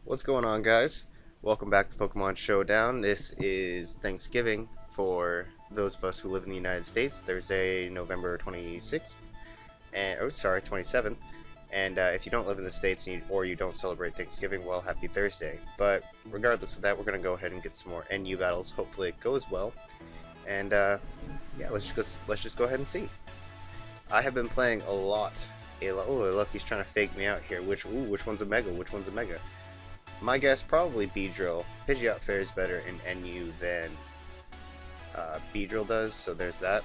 What's going on, guys? Welcome back to Pokemon Showdown. This is Thanksgiving for those of us who live in the United States. Thursday, November 26th, and 27th. And if you don't live in the States or you don't celebrate Thanksgiving, well, happy Thursday. But regardless of that, we're gonna go ahead and get some more NU battles. Hopefully, it goes well. And yeah, let's just go ahead and see. I have been playing a lot. Oh, look, he's trying to fake me out here. Which one's a Mega? Which one's a Mega? My guess, probably Beedrill. Pidgeot fares better in NU than Beedrill does, so there's that.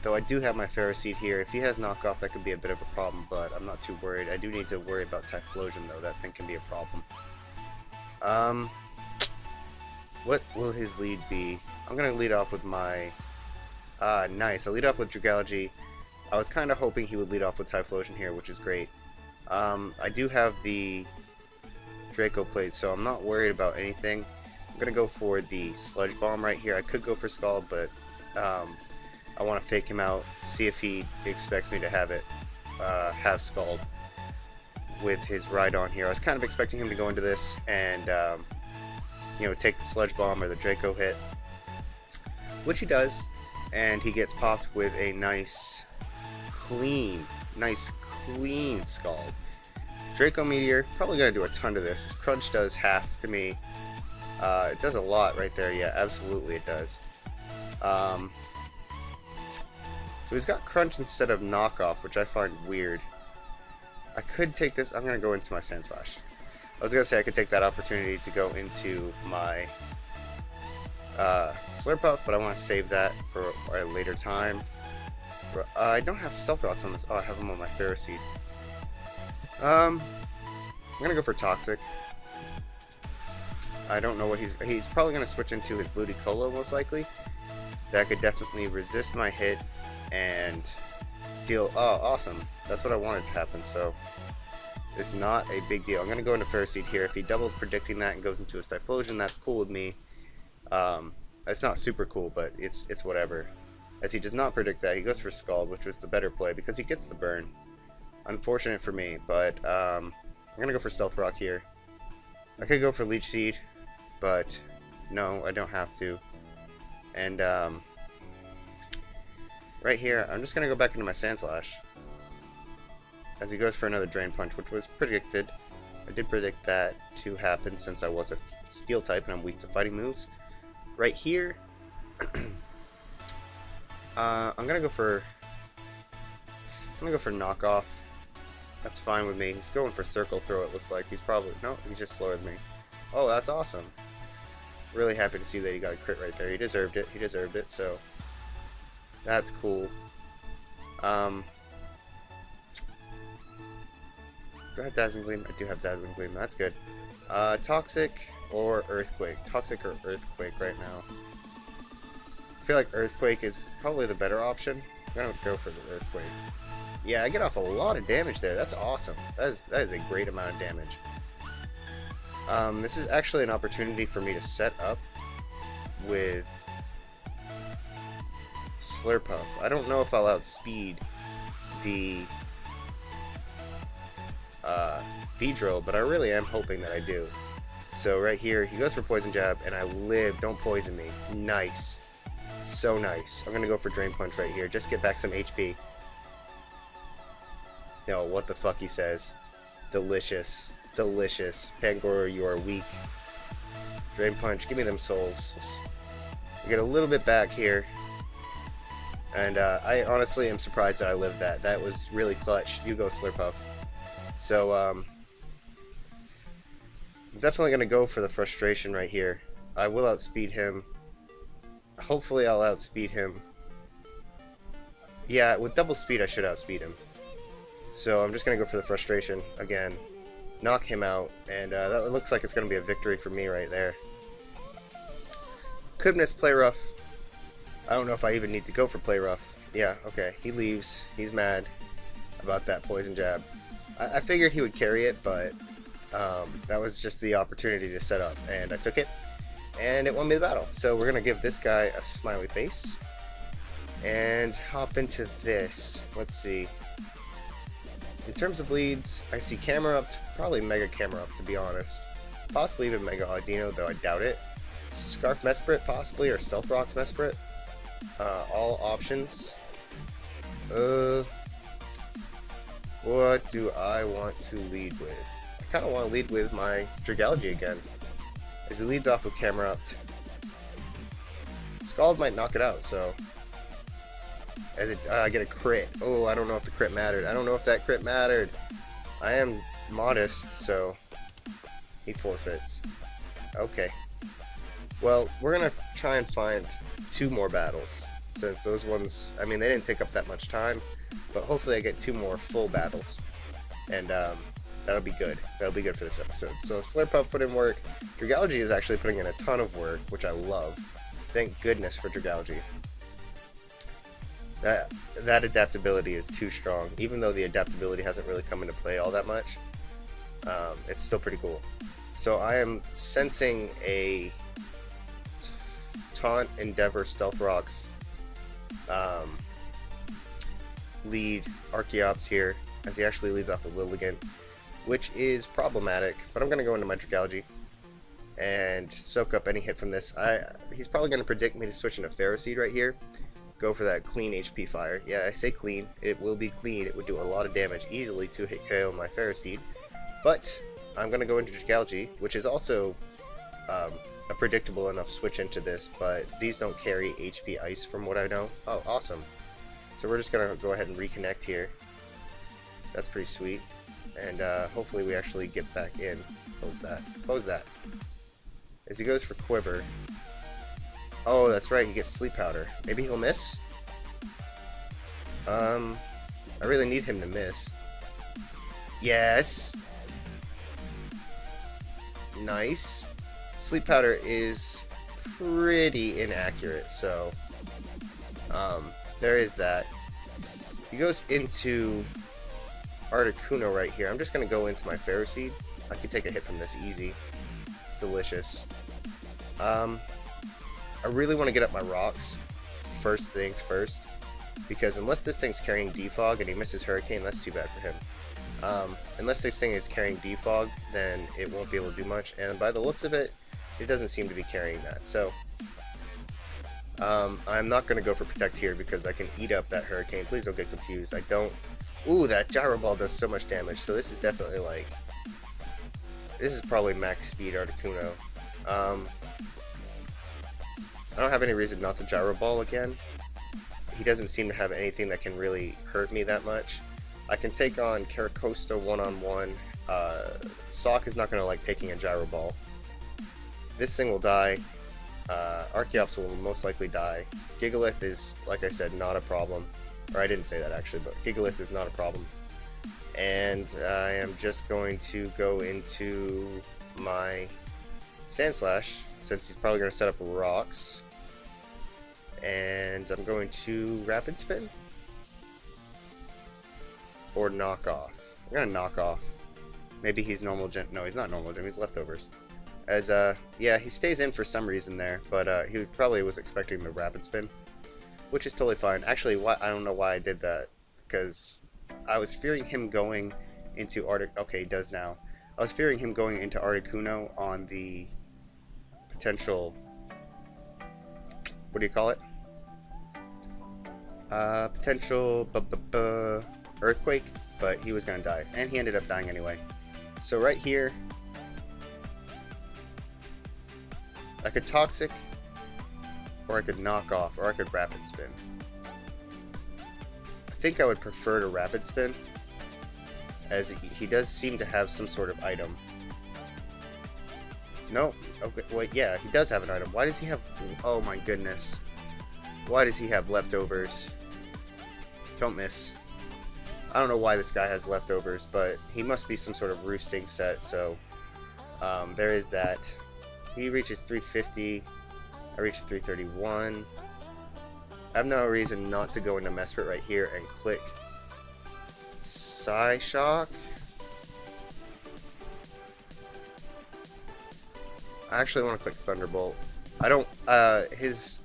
Though I do have my Ferroseed here. If he has knockoff, that could be a bit of a problem, but I'm not too worried. I do need to worry about Typhlosion, though. That thing can be a problem. What will his lead be? I'm going to lead off with my... nice. I'll lead off with Dragalge. I was kind of hoping he would lead off with Typhlosion here, which is great. I do have the Draco Plate, so I'm not worried about anything. I'm gonna go for the Sludge Bomb right here. I could go for Scald, but I want to fake him out, see if he expects me to have Scald with his Rhydon here. I was kind of expecting him to go into this and you know, take the Sludge Bomb or the Draco hit, which he does, and he gets popped with a nice clean Scald. Draco Meteor, probably going to do a ton to this. Crunch does half to me. It does a lot right there, yeah, absolutely it does. So he's got Crunch instead of Knockoff, which I find weird. I could take this, I'm going to go into my Sandslash. I was going to say I could take that opportunity to go into my Slurpuff, but I want to save that for a later time. I don't have Stealth Rocks on this. Oh, I have them on my Ferroseed. I'm gonna go for Toxic. I don't know what he's probably gonna switch into his Ludicolo most likely. That could definitely resist my hit and deal. Oh, awesome! That's what I wanted to happen. So it's not a big deal. I'm gonna go into Ferroseed here. If he doubles predicting that and goes into a Typhlosion, that's cool with me. It's not super cool, but it's whatever. As he does not predict that, he goes for Scald, which was the better play because he gets the burn. Unfortunate for me, but I'm gonna go for Stealth Rock here. I could go for Leech Seed, but no, I don't have to. And right here, I'm just gonna go back into my Sandslash as he goes for another Drain Punch, which was predicted. I did predict that to happen since I was a Steel type and I'm weak to fighting moves. Right here, I'm gonna go for Knockoff. That's fine with me. He's going for Circle Throw, it looks like. He's probably... No, he's just slower than me. Oh, that's awesome. Really happy to see that he got a crit right there. He deserved it. He deserved it, so... That's cool. Do I have Dazzling Gleam? I do have Dazzling Gleam. That's good. Toxic or Earthquake? Toxic or Earthquake right now? I feel like Earthquake is probably the better option. I'm going to go for the Earthquake. Yeah, I get off a lot of damage there. That's awesome. That is a great amount of damage. This is actually an opportunity for me to set up with Slurpuff. I don't know if I'll outspeed the Beedrill, but I really am hoping that I do. So right here, he goes for Poison Jab, and I live. Don't poison me. Nice. So nice. I'm going to go for Drain Punch right here. Just get back some HP. No, what the fuck he says. Delicious. Delicious. Pangoro, you are weak. Drain Punch, give me them souls. We get a little bit back here. And I honestly am surprised that I lived that. That was really clutch. You go, Slurpuff. So, I'm definitely going to go for the Frustration right here. I will outspeed him. Hopefully I'll outspeed him. Yeah, with double speed I should outspeed him. So I'm just going to go for the Frustration again, knock him out, and that looks like it's going to be a victory for me right there. Could miss Play Rough. I don't know if I even need to go for Play Rough. Yeah, okay, he leaves. He's mad about that Poison Jab. I figured he would carry it, but that was just the opportunity to set up, and I took it, and it won me the battle. So we're going to give this guy a smiley face, and hop into this. Let's see. In terms of leads, I see camera up, probably mega camera up to be honest. Possibly even mega Audino, though I doubt it. Scarf Mesprit possibly, or Stealth Rocks Mesprit. All options. What do I want to lead with? I kind of want to lead with my Dragalge again, as he leads off with camera up. Scald might knock it out, so as I get a crit. Oh, I don't know if the crit mattered. I don't know if that crit mattered. I am modest, so he forfeits. Okay. Well, we're gonna try and find 2 more battles, since those ones, I mean, they didn't take up that much time, but hopefully I get 2 more full battles, and that'll be good. That'll be good for this episode. So Slurpuff put in work. Dragalge is actually putting in a ton of work, which I love. Thank goodness for Dragalge. That adaptability is too strong. Even though the adaptability hasn't really come into play all that much, it's still pretty cool. So I am sensing a Taunt, Endeavor, Stealth Rocks lead Archeops here, as he actually leads off with Lilligant, which is problematic, but I'm going to go into my Dragalge and soak up any hit from this. He's probably going to predict me to switch into Ferroseed right here. Go for that clean HP fire. Yeah, I say clean. It will be clean. It would do a lot of damage easily to hit KO my Ferroseed. But I'm going to go into Dragalge, which is also a predictable enough switch into this, but these don't carry HP Ice from what I know. Oh, awesome. So we're just going to go ahead and reconnect here. That's pretty sweet. And hopefully we actually get back in. Close that. Close that. As he goes for Quiver. Oh, that's right, he gets Sleep Powder. Maybe he'll miss? I really need him to miss. Yes! Nice. Sleep Powder is pretty inaccurate, so there is that. He goes into Articuno right here. I'm just going to go into my Ferroseed. I can take a hit from this easy. Delicious. I really want to get up my rocks first things first, because unless this thing's carrying Defog and he misses Hurricane, that's too bad for him. Unless this thing is carrying Defog, then it won't be able to do much, and by the looks of it, it doesn't seem to be carrying that. So I'm not going to go for Protect here because I can eat up that Hurricane. Please don't get confused. I don't... Ooh, that Gyro Ball does so much damage, so this is definitely like... This is probably max speed Articuno. I don't have any reason not to Gyro Ball again. He doesn't seem to have anything that can really hurt me that much. I can take on Caracosta one-on-one. Sock is not going to like taking a Gyro Ball. This thing will die. Archeops will most likely die. Gigalith is, like I said, not a problem. Or I didn't say that actually, but Gigalith is not a problem. And I am just going to go into my Sandslash, since he's probably going to set up rocks. And I'm going to Rapid Spin. Or Knock Off. I'm going to Knock Off. Maybe he's normal gem. No, he's not normal gem, he's leftovers. As, yeah, he stays in for some reason there, but he probably was expecting the Rapid Spin, which is totally fine. Actually, I don't know why I did that, because I was fearing him going into Okay, he does now. I was fearing him going into Articuno on the potential... What do you call it? Potential Earthquake, but he was going to die, and he ended up dying anyway. So right here, I could Toxic, or I could Knock Off, or I could Rapid Spin. I think I would prefer to Rapid Spin, as he does seem to have some sort of item. No, okay, wait, yeah, he does have an item. Why does he have... Oh my goodness. Why does he have leftovers? Don't miss. I don't know why this guy has leftovers, but he must be some sort of roosting set, so there is that. He reaches 350. I reach 331. I have no reason not to go into Mesprit right here and click Psyshock. I actually want to click Thunderbolt. I don't, his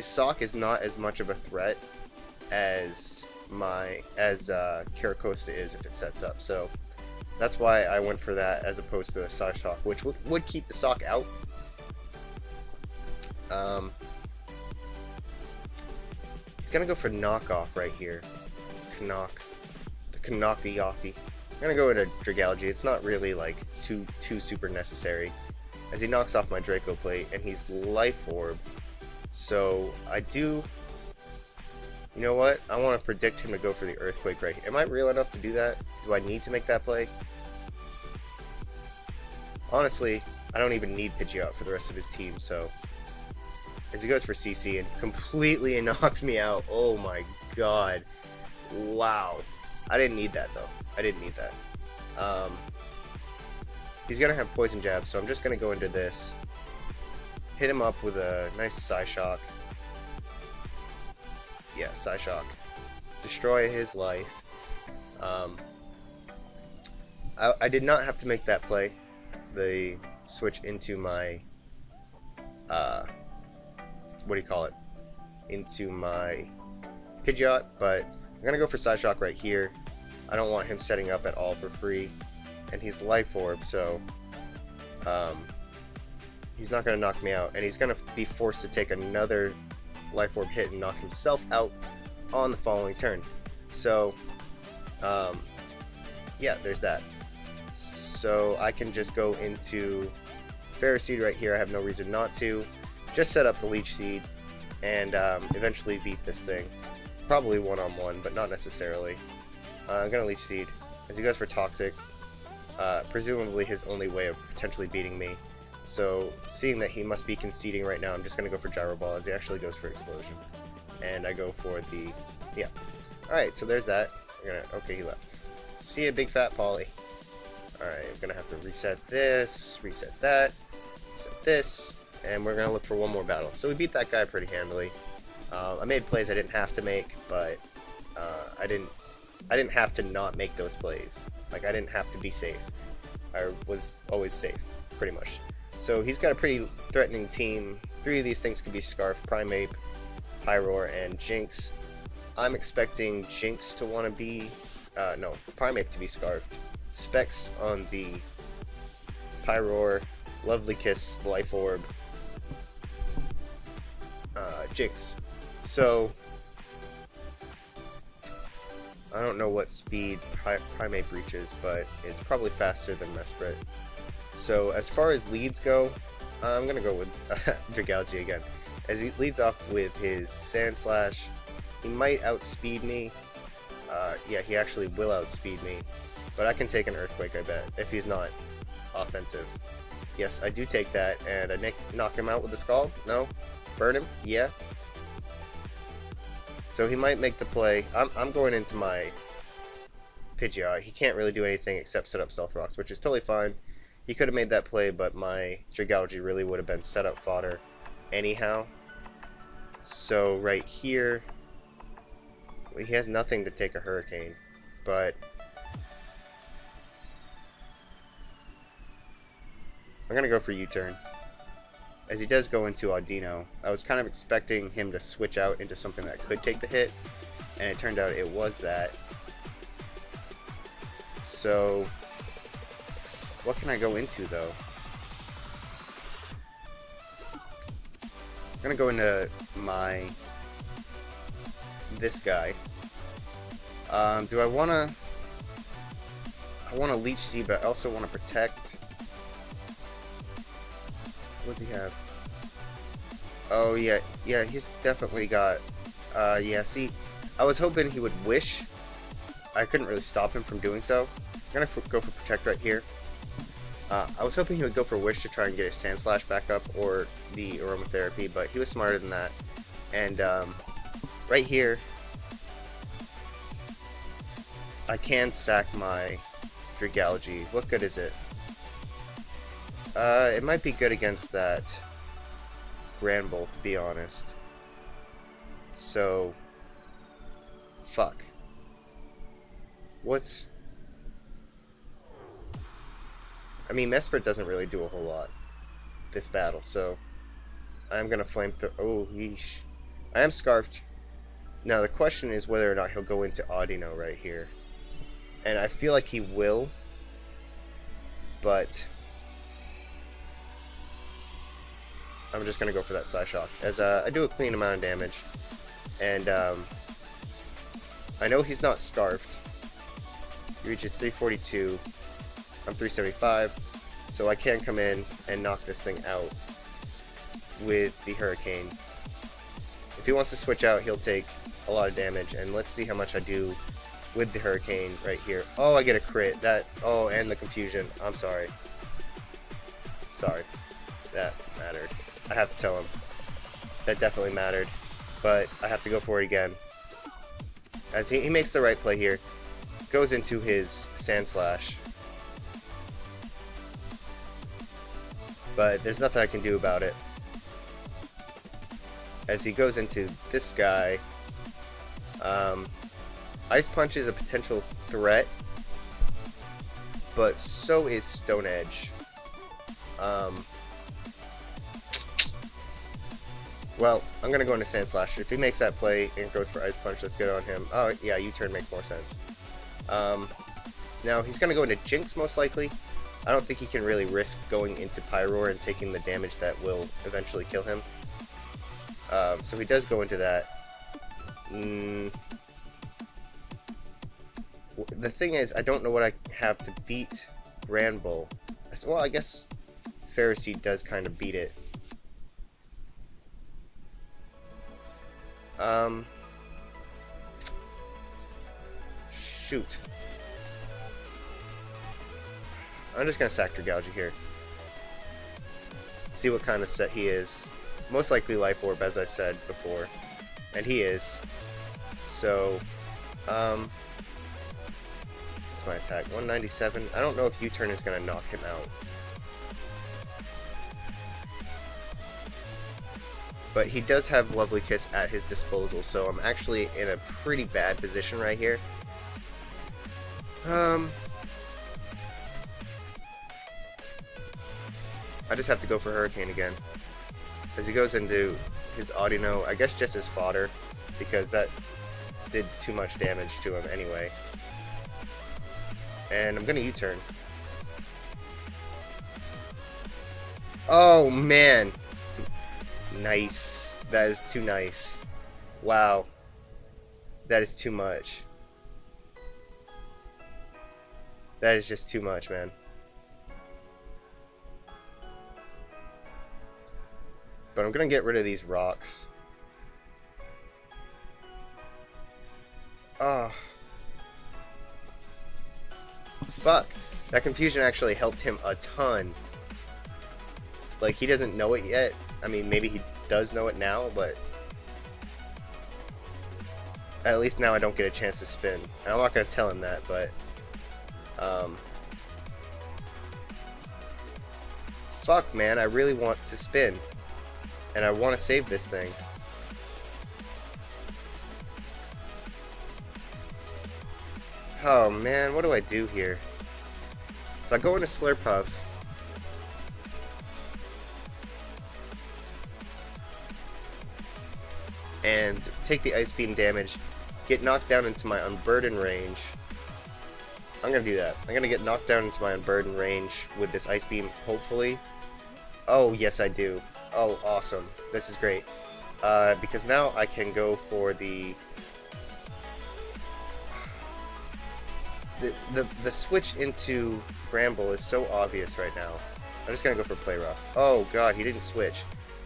Sock is not as much of a threat as Karakosta is if it sets up. So that's why I went for that as opposed to a Psyshock, which would keep the sock out. He's gonna go for knockoff right here. Knock. The Kanakayaki. I'm gonna go into Dragalge. It's not really like too super necessary. As he knocks off my Draco plate and he's Life Orb. So I do. You know what? I want to predict him to go for the Earthquake right here. Am I real enough to do that? Do I need to make that play? Honestly, I don't even need Pidgeot for the rest of his team, so... As he goes for CC and completely knocks me out. Oh my god. Wow. I didn't need that, though. I didn't need that. He's going to have Poison Jab, so I'm just going to go into this. Hit him up with a nice Psyshock. Yeah, Psyshock. Destroy his life. I did not have to make that play. The switch into my... what do you call it? Into my Pidgeot, but I'm going to go for Psyshock right here. I don't want him setting up at all for free. And he's Life Orb, so he's not going to knock me out. And he's going to be forced to take another Life Orb hit and knock himself out on the following turn. So, yeah, there's that. So I can just go into Ferroseed right here. I have no reason not to. Just set up the Leech Seed and eventually beat this thing. Probably one-on-one, but not necessarily. I'm going to Leech Seed. As he goes for Toxic, presumably his only way of potentially beating me. So, seeing that he must be conceding right now, I'm just going to go for Gyro Ball as he actually goes for Explosion. And I go for the... yeah. Alright, so there's that. Okay, he left. See ya, Big Fat Polly. Alright, I'm going to have to reset this, reset that, reset this, and we're going to look for one more battle. So we beat that guy pretty handily. I made plays I didn't have to make, but I didn't have to not make those plays. Like, I didn't have to be safe. I was always safe, pretty much. So he's got a pretty threatening team. 3 of these things could be Scarf, Primeape, Pyroar, and Jinx. I'm expecting Jinx to want to be... no, Primeape to be Scarfed. Specs on the Pyroar, Lovely Kiss, Life Orb, Jinx. So, I don't know what speed Primeape reaches, but it's probably faster than Mesprit. So, as far as leads go, I'm going to go with Dragalge again. As he leads off with his Sand Slash, he might outspeed me. Yeah, he actually will outspeed me. But I can take an Earthquake, I bet, if he's not offensive. Yes, I do take that, and I knock him out with the Scald? No? Burn him? Yeah. So he might make the play. I'm going into my Pidgeot. He can't really do anything except set up Stealth Rocks, which is totally fine. He could have made that play, but my Dragalge really would have been set up fodder anyhow. So right here, he has nothing to take a Hurricane, but I'm going to go for U-turn. As he does go into Audino, I was kind of expecting him to switch out into something that could take the hit, and it turned out it was that. So, what can I go into, though? I'm going to go into this guy. Do I want to... I want to Leech Seed, but I also want to protect... What does he have? Oh, yeah, he's definitely got... yeah, see, I was hoping he would Wish. I couldn't really stop him from doing so. I'm going to go for Protect right here. I was hoping he would go for Wish to try and get his Sand Slash back up, or the Aromatherapy, but he was smarter than that. And, right here, I can sack my Dragalge. What good is it? It might be good against that Granbull, to be honest. So, fuck. What's... I mean, Mesprit doesn't really do a whole lot this battle, so I'm gonna Flame throw... Oh, yeesh. I am Scarfed. Now the question is whether or not he'll go into Audino right here. And I feel like he will, but I'm just going to go for that Psyshock, as I do a clean amount of damage. And I know he's not Scarfed. He reaches 342, I'm 375, so I can come in and knock this thing out with the Hurricane. If he wants to switch out, he'll take a lot of damage, and let's see how much I do with the Hurricane right here. Oh, I get a crit. Oh, and the confusion. I'm sorry. Sorry. That mattered. I have to tell him. That definitely mattered. But I have to go for it again. As he makes the right play here. Goes into his Sand Slash. But there's nothing I can do about it. As he goes into this guy, Ice Punch is a potential threat, but so is Stone Edge. Well, I'm going to go into Sand Slash. If he makes that play and goes for Ice Punch, that's good on him. Oh, yeah, U-turn makes more sense. Now, he's going to go into Jinx, most likely. I don't think he can really risk going into Pyroar and taking the damage that will eventually kill him. So he does go into that. The thing is, I don't know what I have to beat Granbull. Well, I guess Ferroseed does kind of beat it. Shoot. I'm just gonna Sactor Gouge here. See what kind of set he is. Most likely Life Orb, as I said before. And he is. So, what's my attack? 197. I don't know if U-turn is gonna knock him out. But he does have Lovely Kiss at his disposal, so I'm actually in a pretty bad position right here. I just have to go for Hurricane again. As he goes into his Audino, I guess just as fodder, because that did too much damage to him anyway. And I'm gonna U-turn. Oh man! Nice. That is too nice. Wow. That is too much. That is just too much, man. But I'm gonna get rid of these rocks. Oh. Fuck. That confusion actually helped him a ton. Like, he doesn't know it yet. I mean, maybe he does know it now, but at least now I don't get a chance to spin. And I'm not gonna tell him that, but fuck, man, I really want to spin. And I want to save this thing. Oh man, what do I do here? If I go into Slurpuff, and take the Ice Beam damage, get knocked down into my Unburden range. I'm gonna do that. I'm gonna get knocked down into my Unburden range with this Ice Beam, hopefully. Oh, yes I do. Oh, awesome. This is great. Because now I can go for the switch into Granbull is so obvious right now. I'm just gonna go for Play Rough. Oh god, he didn't switch.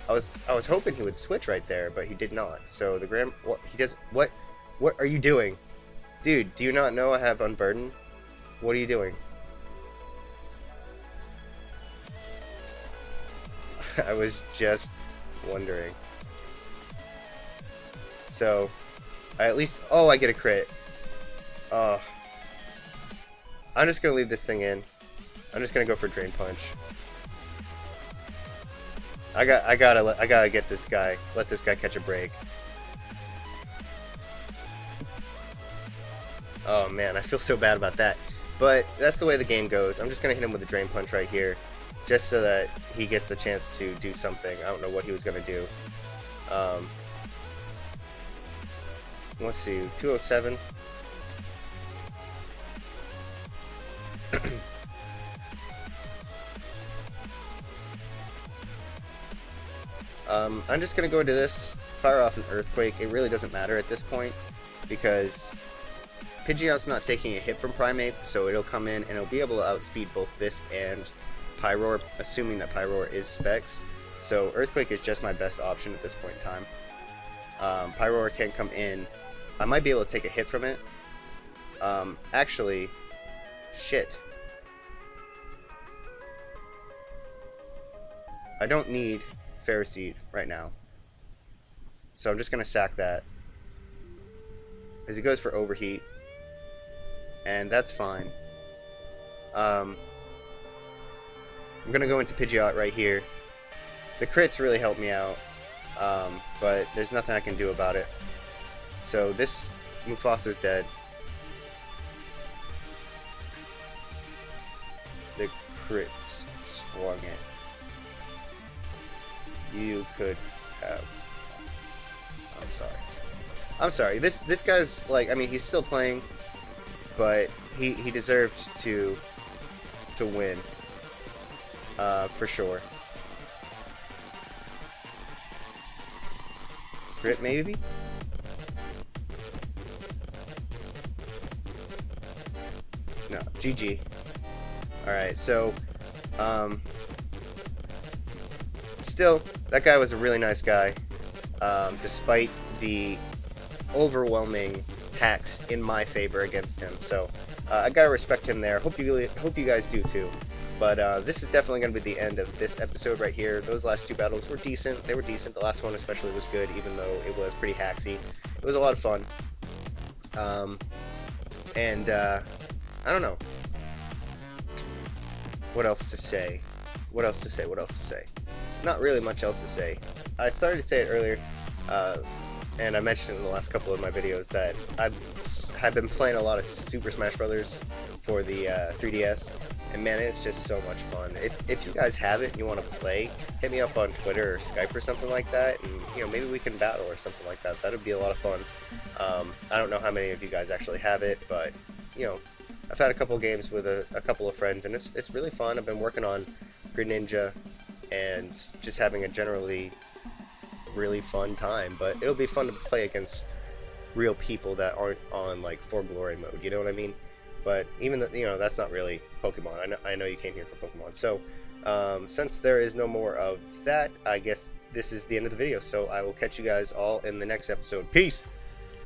I was hoping he would switch right there, but he did not. So the what are you doing? Dude, do you not know I have Unburden? What are you doing? I was just wondering. So, I get a crit. I'm just gonna leave this thing in. I'm just gonna go for Drain Punch. I gotta get this guy. Let this guy catch a break. Oh man, I feel so bad about that. But that's the way the game goes. I'm just gonna hit him with a Drain Punch right here, just so that he gets the chance to do something. I don't know what he was gonna do. let's see, 207. I'm just gonna go into this, fire off an Earthquake. It really doesn't matter at this point because Pidgeot's not taking a hit from Primeape, so it'll come in and it'll be able to outspeed both this and Pyroar, assuming that Pyroar is Specs. So Earthquake is just my best option at this point in time. Pyroar can come in. I might be able to take a hit from it. Actually, shit. I don't need Ferroseed right now. So I'm just going to sack that. As he goes for Overheat. And that's fine. I'm going to go into Pidgeot right here. The crits really help me out. But there's nothing I can do about it. So this Mufasa's dead. The crits swung it. You could have... I'm sorry. This guy's like, I mean, he's still playing, but he deserved to win. For sure. Crit maybe? No, GG. Alright, so still, that guy was a really nice guy, despite the overwhelming hacks in my favor against him. So I gotta respect him there. Hope you guys do too. But this is definitely gonna be the end of this episode right here. Those last two battles were decent. They were decent. The last one especially was good, even though it was pretty hacksy. It was a lot of fun. I don't know. What else to say? What else to say? What else to say? Not really much else to say. I started to say it earlier, and I mentioned it in the last couple of my videos that I've been playing a lot of Super Smash Brothers for the 3DS, and man, it's just so much fun. If you guys have it and you want to play, hit me up on Twitter or Skype or something like that, and maybe we can battle or something like that. That would be a lot of fun. I don't know how many of you guys actually have it, but I've had a couple games with a couple of friends, and it's really fun. I've been working on Greninja and just having a generally really fun time, but it'll be fun to play against real people that aren't on like For Glory mode, you know what I mean? But even though, that's not really Pokemon. I know you came here for Pokemon. So since there is no more of that, I guess this is the end of the video. So I will catch you guys all in the next episode. Peace!